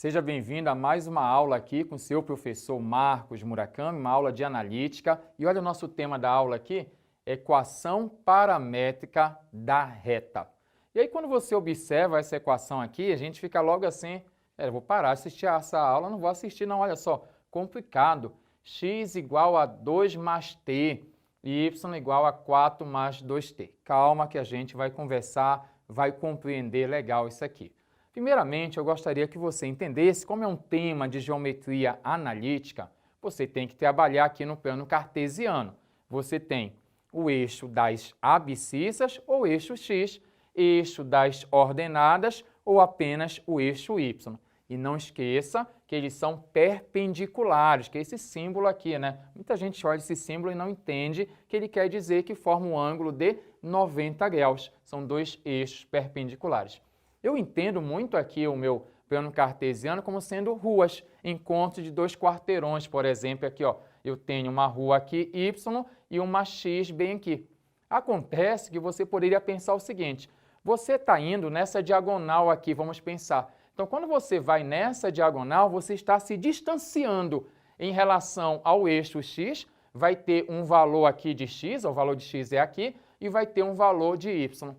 Seja bem-vindo a mais uma aula aqui com o seu professor Marcos Murakami, uma aula de analítica. E olha o nosso tema da aula aqui, equação paramétrica da reta. E aí quando você observa essa equação aqui, a gente fica logo assim, eu vou parar de assistir essa aula, não vou assistir não, olha só, complicado. X igual a 2 mais t e y igual a 4 mais 2t. Calma que a gente vai conversar, vai compreender legal isso aqui. Primeiramente, eu gostaria que você entendesse, como é um tema de geometria analítica, você tem que trabalhar aqui no plano cartesiano. Você tem o eixo das abscissas ou eixo x, eixo das ordenadas ou apenas o eixo y. E não esqueça que eles são perpendiculares, que é esse símbolo aqui, né? Muita gente olha esse símbolo e não entende que ele quer dizer que forma um ângulo de 90 graus. São dois eixos perpendiculares. Eu entendo muito aqui o meu plano cartesiano como sendo ruas, encontros de dois quarteirões, por exemplo, aqui ó, eu tenho uma rua aqui y e uma x bem aqui. Acontece que você poderia pensar o seguinte, você está indo nessa diagonal aqui, vamos pensar. Então, quando você vai nessa diagonal, você está se distanciando em relação ao eixo x, vai ter um valor aqui de x, o valor de x é aqui, e vai ter um valor de y.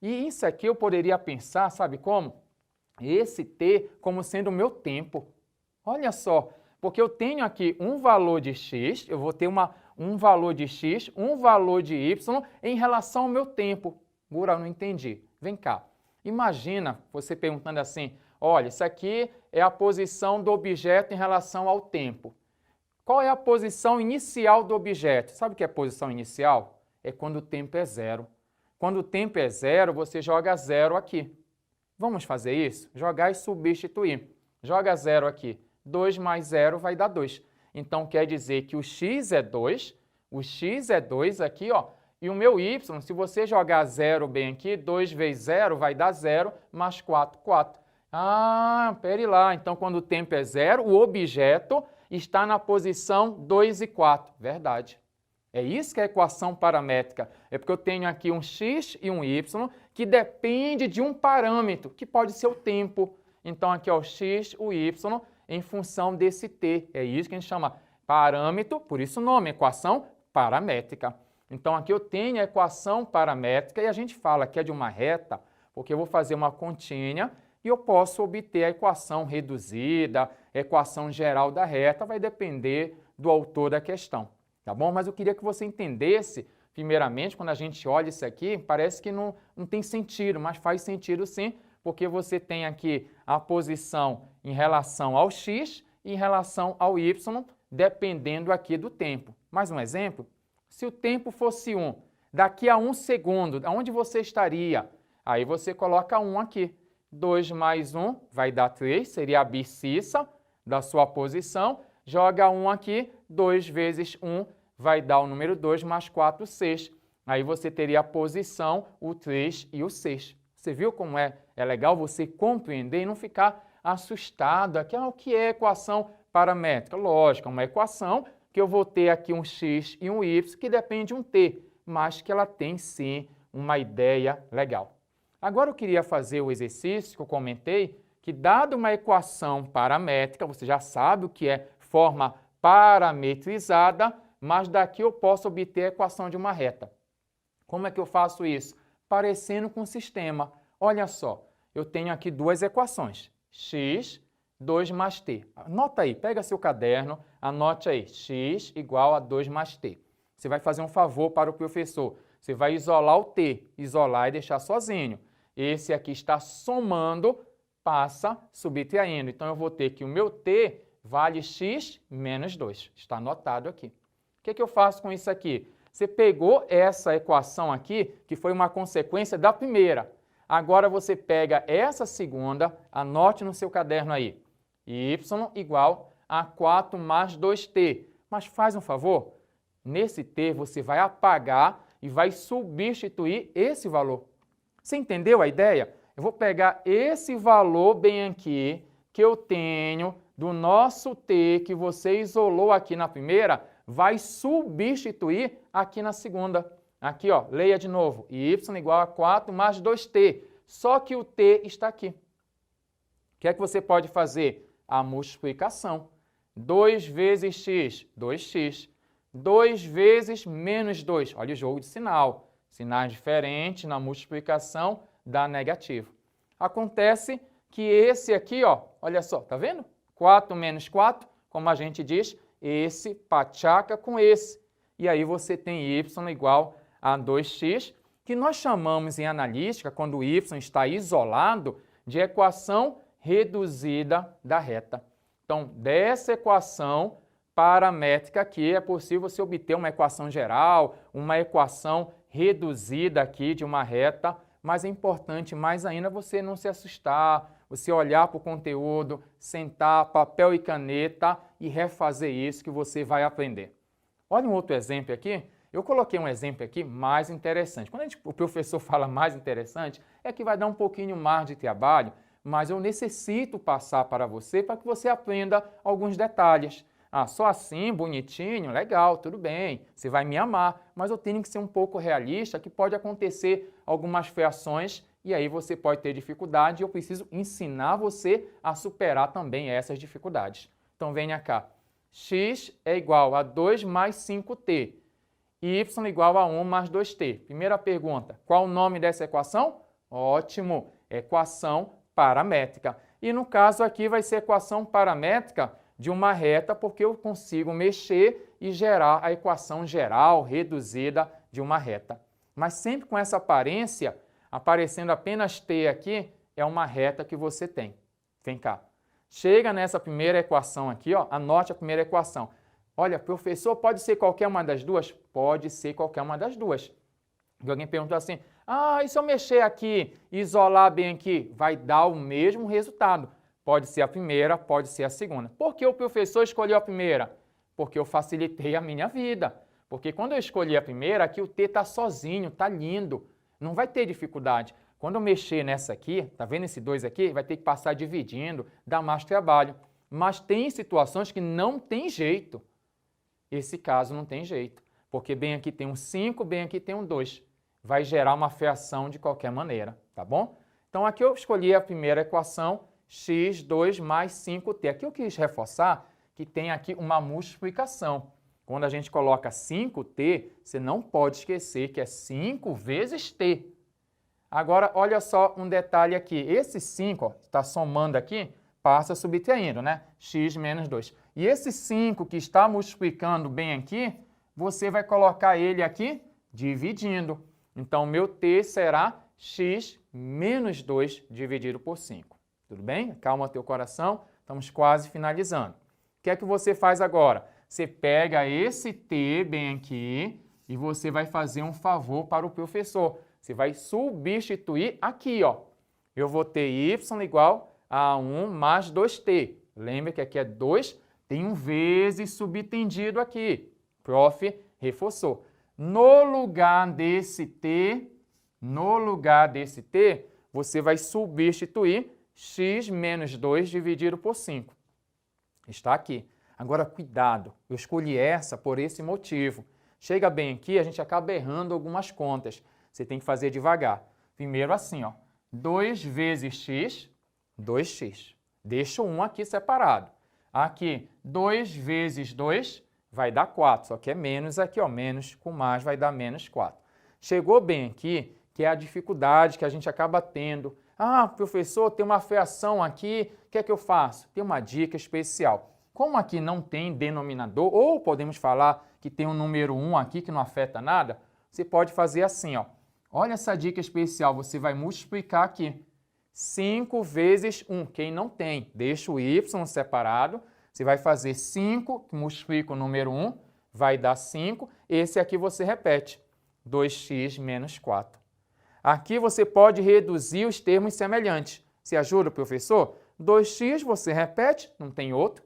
E isso aqui eu poderia pensar, sabe como? Esse t como sendo o meu tempo. Olha só, porque eu tenho aqui um valor de x, eu vou ter um valor de x, um valor de y em relação ao meu tempo. Gura, eu não entendi. Vem cá. Imagina você perguntando assim, olha, isso aqui é a posição do objeto em relação ao tempo. Qual é a posição inicial do objeto? Sabe o que é posição inicial? É quando o tempo é zero. Quando o tempo é zero, você joga zero aqui. Vamos fazer isso? Jogar e substituir. Joga zero aqui. 2 mais 0 vai dar 2. Então, quer dizer que o x é 2 aqui, ó, e o meu y, se você jogar zero bem aqui, 2 vezes 0 vai dar 0, mais 4, 4. Ah, pera lá. Então, quando o tempo é zero, o objeto está na posição 2 e 4. Verdade. É isso que é a equação paramétrica. É porque eu tenho aqui um x e um y que depende de um parâmetro, que pode ser o tempo. Então, aqui é o x, o y, em função desse t. É isso que a gente chama parâmetro, por isso o nome, equação paramétrica. Então, aqui eu tenho a equação paramétrica e a gente fala que é de uma reta, porque eu vou fazer uma continha e eu posso obter a equação reduzida, a equação geral da reta, vai depender do autor da questão. Tá bom? Mas eu queria que você entendesse, primeiramente, quando a gente olha isso aqui, parece que não tem sentido, mas faz sentido sim, porque você tem aqui a posição em relação ao x e em relação ao y, dependendo aqui do tempo. Mais um exemplo, se o tempo fosse 1, daqui a 1 segundo, onde você estaria? Aí você coloca 1 aqui. 2 mais 1 vai dar 3, seria a abscissa da sua posição. Joga 1 aqui, 2 vezes 1 vai dar o número 2 mais 4, 6. Aí você teria a posição, o 3 e o 6. Você viu como é legal você compreender e não ficar assustado. Aqui, o que é equação paramétrica? Lógico, é uma equação que eu vou ter aqui um x e um y que depende de um t, mas que ela tem sim uma ideia legal. Agora eu queria fazer o exercício que eu comentei, que dado uma equação paramétrica, você já sabe o que é forma parametrizada, mas daqui eu posso obter a equação de uma reta. Como é que eu faço isso? Parecendo com um sistema. Olha só, eu tenho aqui duas equações, x, 2 mais t. Anota aí, pega seu caderno, anote aí, x igual a 2 mais t. Você vai fazer um favor para o professor, você vai isolar o t, isolar e deixar sozinho. Esse aqui está somando, passa subtraindo. Então, eu vou ter que o meu t vale x menos 2. Está anotado aqui. O que eu faço com isso aqui? Você pegou essa equação aqui, que foi uma consequência da primeira. Agora você pega essa segunda, anote no seu caderno aí. Y igual a 4 mais 2t. Mas faz um favor, nesse t você vai apagar e vai substituir esse valor. Você entendeu a ideia? Eu vou pegar esse valor bem aqui, que eu tenho do nosso t, que você isolou aqui na primeira, vai substituir aqui na segunda. Aqui, ó, leia de novo, y igual a 4 mais 2t, só que o t está aqui. O que é que você pode fazer? a multiplicação. 2 vezes x, 2x. 2 vezes menos 2. Olha o jogo de sinal. Sinais diferentes na multiplicação dá negativo. Acontece que esse aqui, ó, olha só, tá vendo? 4 menos 4, como a gente diz, esse pachaca com esse. E aí você tem y igual a 2x, que nós chamamos em analítica, quando o y está isolado, de equação reduzida da reta. Então, dessa equação paramétrica aqui, é possível você obter uma equação geral, uma equação reduzida aqui de uma reta, mas é importante mais ainda você não se assustar, você olhar para o conteúdo, sentar, papel e caneta e refazer isso que você vai aprender. Olha um outro exemplo aqui. Eu coloquei um exemplo aqui mais interessante. Quando o professor fala mais interessante, é que vai dar um pouquinho mais de trabalho, mas eu necessito passar para você para que você aprenda alguns detalhes. Ah, só assim, bonitinho, legal, tudo bem, você vai me amar, mas eu tenho que ser um pouco realista, que pode acontecer algumas frações e aí você pode ter dificuldade e eu preciso ensinar você a superar também essas dificuldades. Então, venha cá. X é igual a 2 mais 5t. Y igual a 1 mais 2t. Primeira pergunta, qual o nome dessa equação? Ótimo, equação paramétrica. E no caso aqui vai ser equação paramétrica de uma reta, porque eu consigo mexer e gerar a equação geral reduzida de uma reta. Mas sempre com essa aparência, aparecendo apenas t aqui, é uma reta que você tem. Vem cá. Chega nessa primeira equação aqui, ó, anote a primeira equação. Olha, professor, pode ser qualquer uma das duas? Pode ser qualquer uma das duas. E alguém perguntou assim, e se eu mexer aqui, isolar bem aqui, vai dar o mesmo resultado. Pode ser a primeira, pode ser a segunda. Por que o professor escolheu a primeira? Porque eu facilitei a minha vida. Porque quando eu escolhi a primeira, aqui o t está sozinho, está lindo. Não vai ter dificuldade. Quando eu mexer nessa aqui, tá vendo esse 2 aqui? Vai ter que passar dividindo, dá mais trabalho. Mas tem situações que não tem jeito. Esse caso não tem jeito. Porque bem aqui tem um 5, bem aqui tem um 2. Vai gerar uma fração de qualquer maneira, tá bom? Então aqui eu escolhi a primeira equação, x2 mais 5t. Aqui eu quis reforçar que tem aqui uma multiplicação. Quando a gente coloca 5t, você não pode esquecer que é 5 vezes t. Agora, olha só um detalhe aqui. Esse 5, está somando aqui, passa subtraindo, né? X menos 2. E esse 5 que está multiplicando bem aqui, você vai colocar ele aqui dividindo. Então, meu t será x menos 2 dividido por 5. Tudo bem? Calma teu coração, estamos quase finalizando. O que é que você faz agora? Você pega esse t bem aqui e você vai fazer um favor para o professor. Você vai substituir aqui, ó. Eu vou ter y igual a 1 mais 2t. Lembra que aqui é 2, tem um vezes subtendido aqui. Prof. reforçou. No lugar desse t, você vai substituir x menos 2 dividido por 5. Está aqui. Agora, cuidado, eu escolhi essa por esse motivo. Chega bem aqui, a gente acaba errando algumas contas. Você tem que fazer devagar. Primeiro assim, ó, 2 vezes x, 2x. Deixa o 1 aqui separado. Aqui, 2 vezes 2 vai dar 4, só que é menos aqui, ó, menos com mais vai dar menos 4. Chegou bem aqui, que é a dificuldade que a gente acaba tendo. Professor, tem uma fração aqui, o que é que eu faço? Tem uma dica especial. Como aqui não tem denominador, ou podemos falar que tem um número 1 aqui que não afeta nada, você pode fazer assim, ó. Olha essa dica especial, você vai multiplicar aqui. 5 vezes 1, quem não tem, deixa o y separado, você vai fazer 5, que multiplica o número 1, vai dar 5, esse aqui você repete, 2x menos 4. Aqui você pode reduzir os termos semelhantes. Você ajuda, professor? 2x você repete, não tem outro.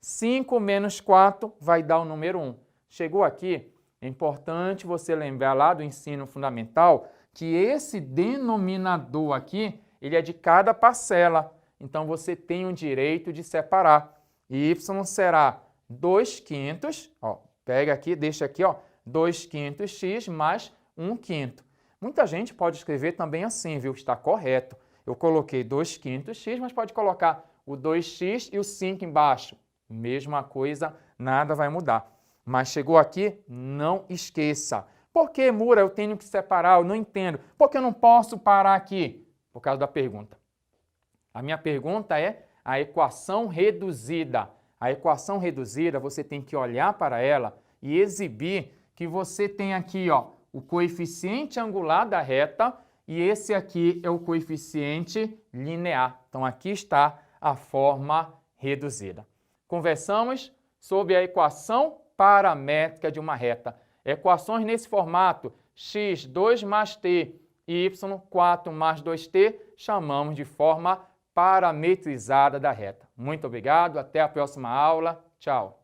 5 menos 4 vai dar o número 1. Chegou aqui, é importante você lembrar lá do ensino fundamental que esse denominador aqui, ele é de cada parcela. Então, você tem o direito de separar. Y será 2/5, ó, pega aqui, deixa aqui, ó, 2/5 x mais 1/5. Muita gente pode escrever também assim, viu? Está correto. Eu coloquei 2/5 x, mas pode colocar o 2x e o 5 embaixo. Mesma coisa, nada vai mudar. Mas chegou aqui, não esqueça. Por que, Mura, eu tenho que separar? Eu não entendo. Por que eu não posso parar aqui? Por causa da pergunta. A minha pergunta é a equação reduzida. A equação reduzida, você tem que olhar para ela e exibir que você tem aqui, ó, o coeficiente angular da reta e esse aqui é o coeficiente linear. Então, aqui está a forma reduzida. Conversamos sobre a equação paramétrica de uma reta. Equações nesse formato, x, 2 mais t e y, 4 mais 2t, chamamos de forma parametrizada da reta. Muito obrigado, até a próxima aula. Tchau!